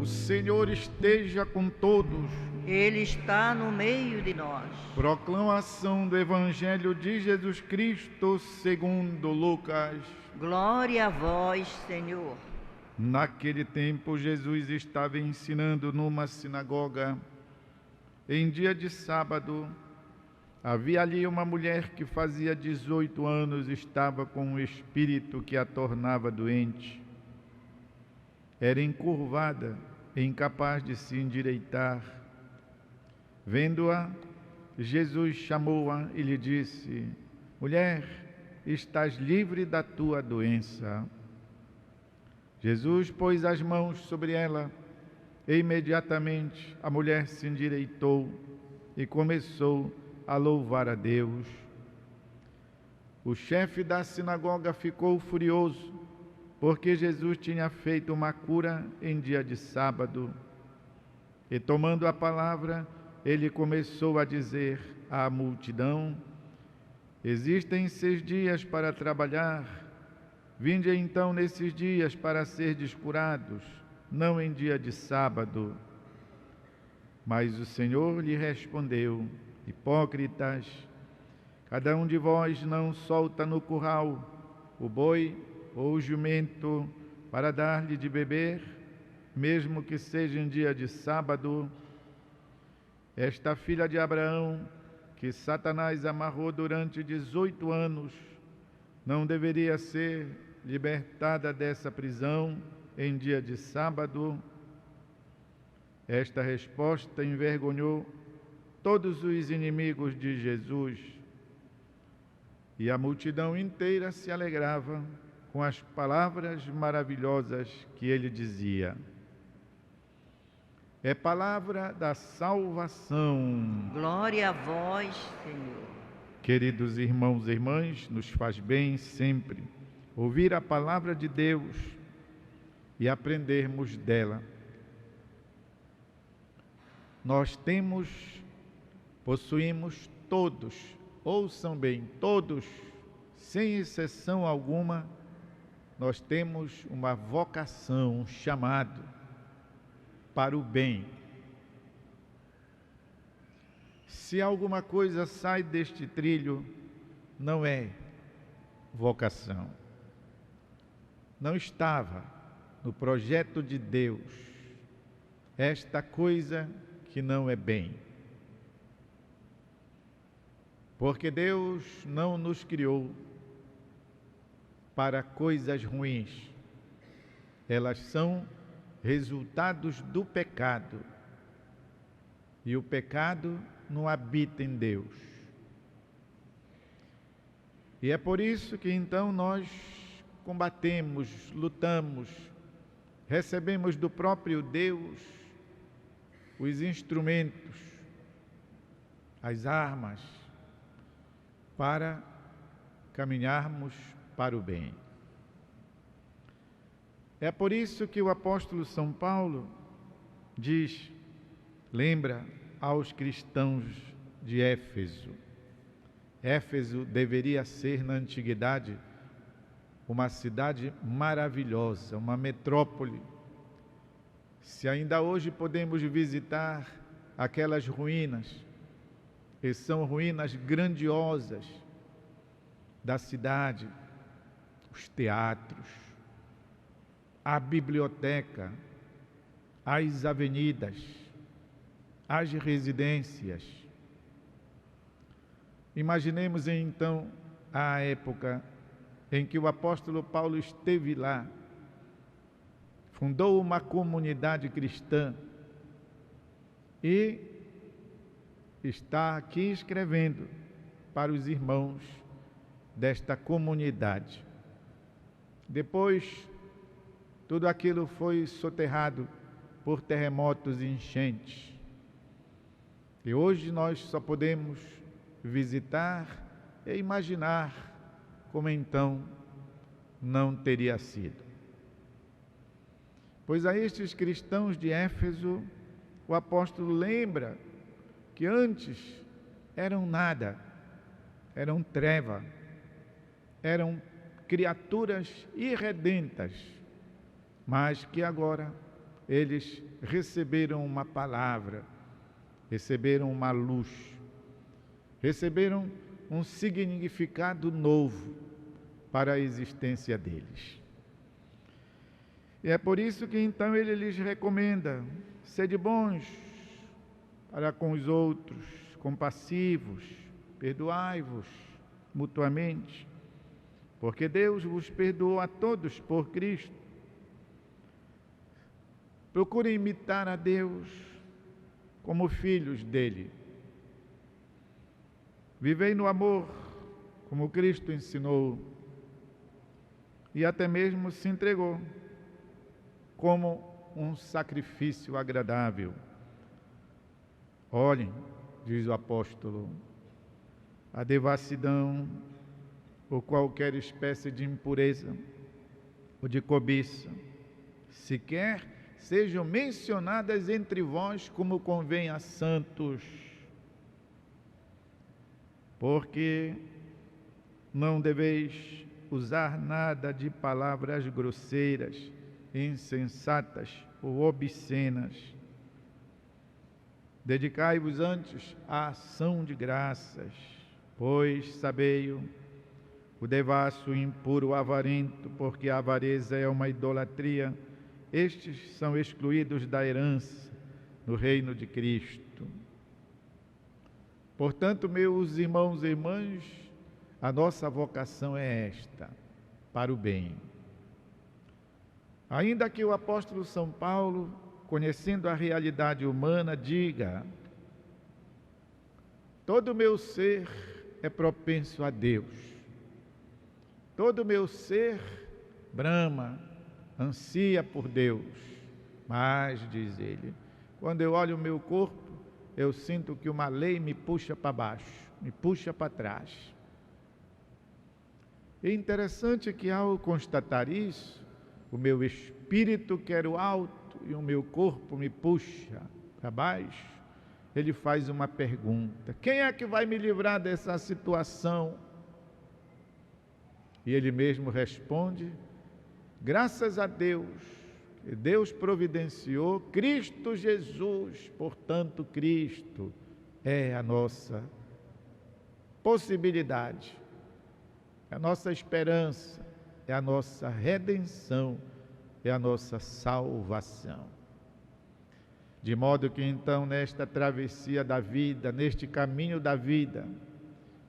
O Senhor esteja com todos. Ele está no meio de nós. Proclamação do Evangelho de Jesus Cristo segundo Lucas. Glória a vós, Senhor. Naquele tempo, Jesus estava ensinando numa sinagoga. Em dia de sábado, havia ali uma mulher que fazia 18 anos estava com um espírito que a tornava doente. Era encurvada, incapaz de se endireitar. Vendo-a, Jesus chamou-a e lhe disse: Mulher, estás livre da tua doença. Jesus pôs as mãos sobre ela e imediatamente a mulher se endireitou e começou a louvar a Deus. O chefe da sinagoga ficou furioso porque Jesus tinha feito uma cura em dia de sábado. E tomando a palavra, ele começou a dizer à multidão: Existem 6 dias para trabalhar. Vinde então nesses dias para serdes curados, não em dia de sábado. Mas o Senhor lhe respondeu: Hipócritas, cada um de vós não solta no curral o boi ou o jumento para dar-lhe de beber, mesmo que seja em dia de sábado. Esta filha de Abraão, que Satanás amarrou durante 18 anos, não deveria ser libertada dessa prisão em dia de sábado? Esta resposta envergonhou todos os inimigos de Jesus. E a multidão inteira se alegrava com as palavras maravilhosas que ele dizia. É palavra da salvação. Glória a vós, Senhor. Queridos irmãos e irmãs, nos faz bem sempre ouvir a palavra de Deus e aprendermos dela. Nós possuímos todos, ouçam bem, todos, sem exceção alguma, nós temos uma vocação, um chamado para o bem. Se alguma coisa sai deste trilho, não é vocação. Não estava no projeto de Deus esta coisa que não é bem. Porque Deus não nos criou para coisas ruins. Elas são resultados do pecado. E o pecado não habita em Deus. E é por isso que então nós combatemos, lutamos, recebemos do próprio Deus os instrumentos, as armas, para caminharmos para o bem. É por isso que o apóstolo São Paulo diz, lembra aos cristãos de Éfeso. Éfeso deveria ser na antiguidade uma cidade maravilhosa, uma metrópole. Se ainda hoje podemos visitar aquelas ruínas, que são ruínas grandiosas da cidade, os teatros, a biblioteca, as avenidas, as residências. Imaginemos então a época em que o apóstolo Paulo esteve lá, fundou uma comunidade cristã e está aqui escrevendo para os irmãos desta comunidade. Depois, tudo aquilo foi soterrado por terremotos e enchentes. E hoje nós só podemos visitar e imaginar como então não teria sido. Pois a estes cristãos de Éfeso, o apóstolo lembra que antes eram nada, eram treva, eram criaturas irredentas, mas que agora eles receberam uma palavra, receberam uma luz, receberam um significado novo para a existência deles. E é por isso que então ele lhes recomenda: sede bons para com os outros, compassivos, perdoai-vos mutuamente, porque Deus vos perdoou a todos por Cristo. Procurem imitar a Deus como filhos dele. Vivei no amor, como Cristo ensinou, e até mesmo se entregou como um sacrifício agradável. Olhem, diz o apóstolo, a devassidão ou qualquer espécie de impureza ou de cobiça, sequer sejam mencionadas entre vós como convém a santos, porque não deveis usar nada de palavras grosseiras, insensatas ou obscenas. Dedicai-vos antes à ação de graças, pois sabei-o, o devasso, o impuro, o avarento, porque a avareza é uma idolatria, estes são excluídos da herança no reino de Cristo. Portanto, meus irmãos e irmãs, a nossa vocação é esta, para o bem. Ainda que o apóstolo São Paulo, conhecendo a realidade humana, diga: todo o meu ser é propenso a Deus, todo o meu ser brama, ansia por Deus, mas, diz ele, quando eu olho o meu corpo, eu sinto que uma lei me puxa para baixo, me puxa para trás. É interessante que ao constatar isso, o meu espírito quer o alto e o meu corpo me puxa para baixo, ele faz uma pergunta: quem é que vai me livrar dessa situação? E ele mesmo responde: graças a Deus, que Deus providenciou Cristo Jesus, portanto Cristo é a nossa possibilidade, é a nossa esperança, é a nossa redenção, é a nossa salvação. De modo que então nesta travessia da vida, neste caminho da vida,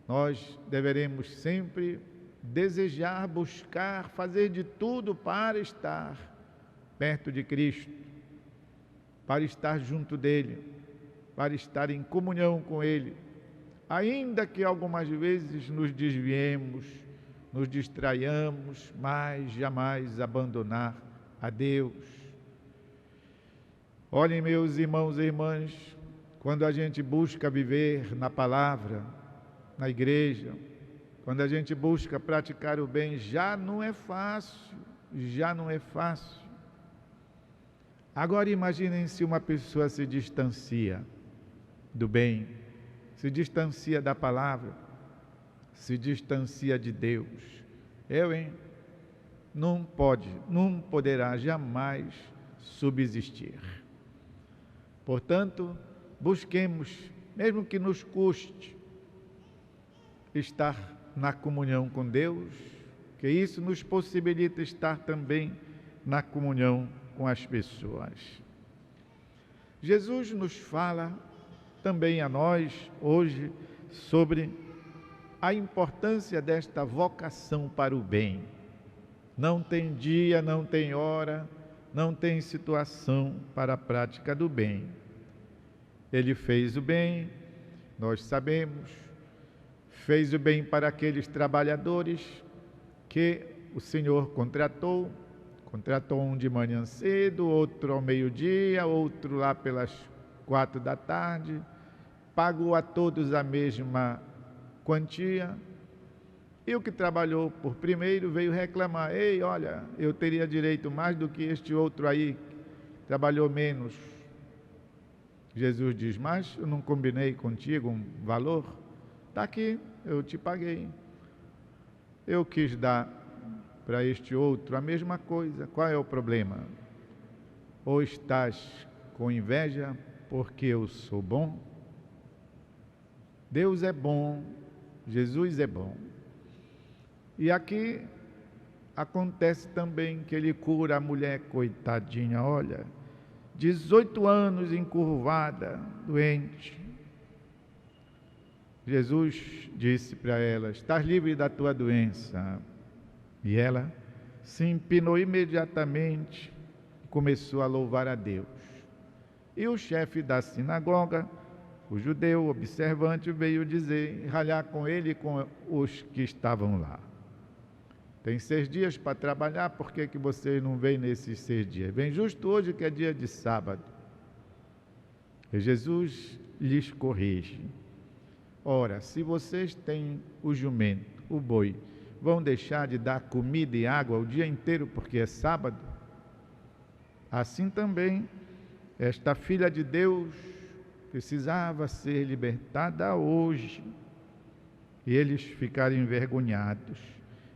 nós deveremos sempre desejar, buscar, fazer de tudo para estar perto de Cristo, para estar junto dele, para estar em comunhão com ele, ainda que algumas vezes nos desviemos, nos distraiamos, mas jamais abandonar a Deus. Olhem, meus irmãos e irmãs, quando a gente busca viver na palavra, na igreja, quando a gente busca praticar o bem, já não é fácil, já não é fácil. Agora imaginem se uma pessoa se distancia do bem, se distancia da palavra, se distancia de Deus. Não poderá jamais subsistir. Portanto, busquemos, mesmo que nos custe, estar na comunhão com Deus, que isso nos possibilita estar também na comunhão com as pessoas. Jesus nos fala também a nós hoje sobre a importância desta vocação para o bem. Não tem dia, não tem hora, não tem situação para a prática do bem. Ele fez o bem, nós sabemos, fez o bem para aqueles trabalhadores que o Senhor contratou um de manhã cedo, outro ao meio-dia, outro lá pelas 4 da tarde, pagou a todos a mesma quantia, e o que trabalhou por primeiro veio reclamar: ei, olha, eu teria direito mais do que este outro aí, trabalhou menos. Jesus diz: mas eu não combinei contigo um valor? Está aqui, eu te paguei. Eu quis dar para este outro a mesma coisa, qual é o problema? Ou estás com inveja porque eu sou bom? Deus é bom, Jesus é bom. E aqui acontece também que ele cura a mulher, coitadinha, olha, 18 anos encurvada, doente. Jesus disse para ela: estás livre da tua doença. E ela se empinou imediatamente e começou a louvar a Deus. E o chefe da sinagoga, o judeu observante, veio dizer, ralhar com ele e com os que estavam lá. Tem 6 dias para trabalhar, por que vocês não vêm nesses 6 dias? Vem justo hoje que é dia de sábado. E Jesus lhes corrige. Ora, se vocês têm o jumento, o boi, vão deixar de dar comida e água o dia inteiro porque é sábado? Assim também, esta filha de Deus precisava ser libertada hoje. E eles ficaram envergonhados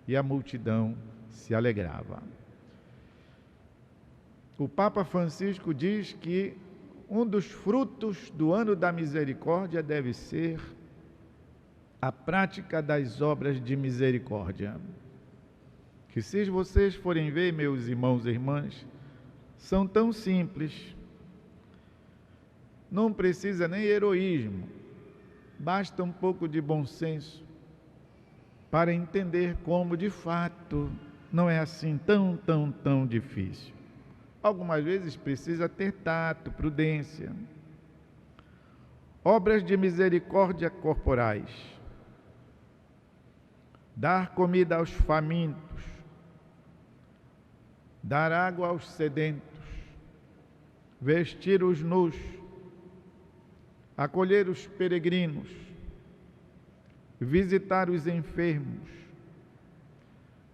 e a multidão se alegrava. O Papa Francisco diz que um dos frutos do ano da misericórdia deve ser a prática das obras de misericórdia. Que se vocês forem ver, meus irmãos e irmãs, são tão simples. Não precisa nem heroísmo, basta um pouco de bom senso para entender como, de fato, não é assim tão difícil. Algumas vezes precisa ter tato, prudência. Obras de misericórdia corporais. Dar comida aos famintos. Dar água aos sedentos. Vestir os nus. Acolher os peregrinos. Visitar os enfermos.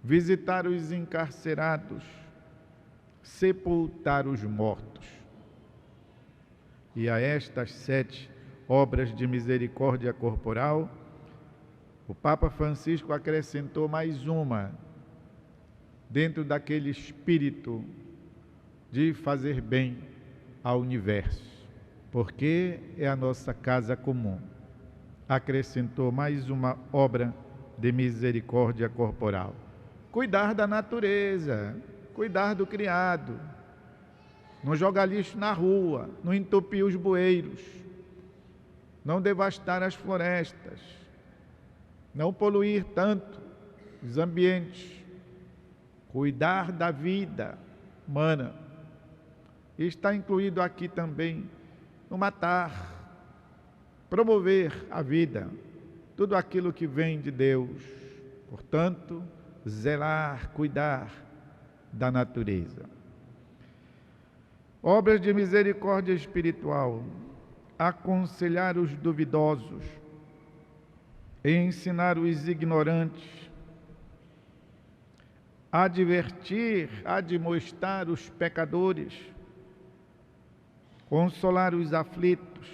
Visitar os encarcerados. Sepultar os mortos. E a estas 7 obras de misericórdia corporal, o Papa Francisco acrescentou mais uma, dentro daquele espírito de fazer bem ao universo, porque é a nossa casa comum. Acrescentou mais uma obra de misericórdia corporal: cuidar da natureza, cuidar do criado, não jogar lixo na rua, não entupir os bueiros, não devastar as florestas, não poluir tanto os ambientes, cuidar da vida humana. E está incluído aqui também não matar, promover a vida, tudo aquilo que vem de Deus. Portanto, zelar, cuidar da natureza. Obras de misericórdia espiritual: aconselhar os duvidosos, ensinar os ignorantes, advertir, admoestar os pecadores, consolar os aflitos,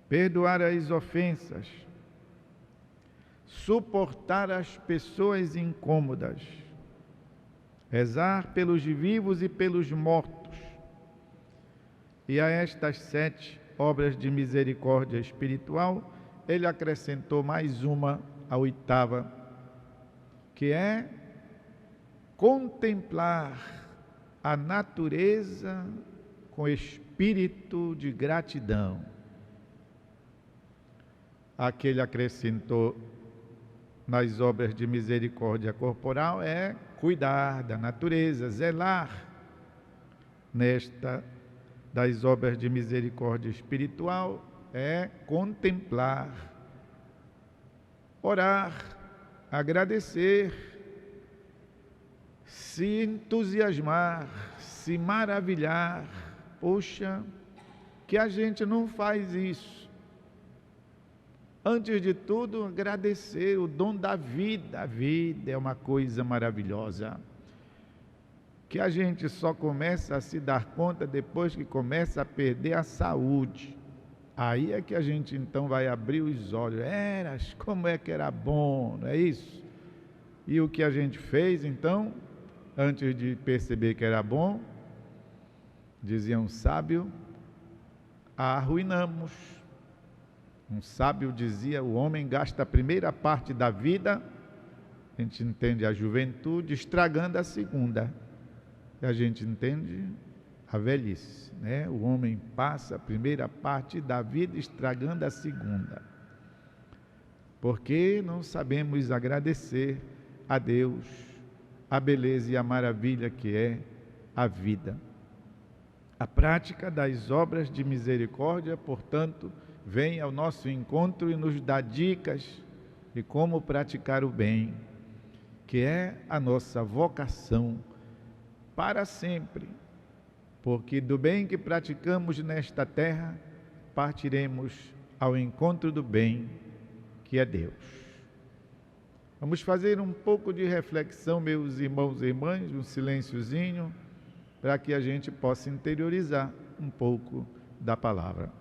perdoar as ofensas, suportar as pessoas incômodas, rezar pelos vivos e pelos mortos. E a estas 7 obras de misericórdia espiritual, ele acrescentou mais uma, a 8ª, que é contemplar a natureza com espírito de gratidão. Aqui ele acrescentou nas obras de misericórdia corporal é cuidar da natureza, zelar. Nesta das obras de misericórdia espiritual é contemplar, orar, agradecer, se entusiasmar, se maravilhar. Poxa, que a gente não faz isso. Antes de tudo, agradecer o dom da vida. A vida é uma coisa maravilhosa, que a gente só começa a se dar conta depois que começa a perder a saúde. Aí é que a gente então vai abrir os olhos. Como é que era bom, não é isso? E o que a gente fez então, antes de perceber que era bom, Dizia um sábio, a arruinamos. Um sábio dizia, o homem gasta a primeira parte da vida, a gente entende a juventude, estragando a segunda. E a gente entende a velhice, né? O homem passa a primeira parte da vida estragando a segunda. Porque não sabemos agradecer a Deus a beleza e a maravilha que é a vida. A prática das obras de misericórdia, portanto, vem ao nosso encontro e nos dá dicas de como praticar o bem, que é a nossa vocação para sempre, porque do bem que praticamos nesta terra, partiremos ao encontro do bem, que é Deus. Vamos fazer um pouco de reflexão, meus irmãos e irmãs, um silênciozinho, para que a gente possa interiorizar um pouco da palavra.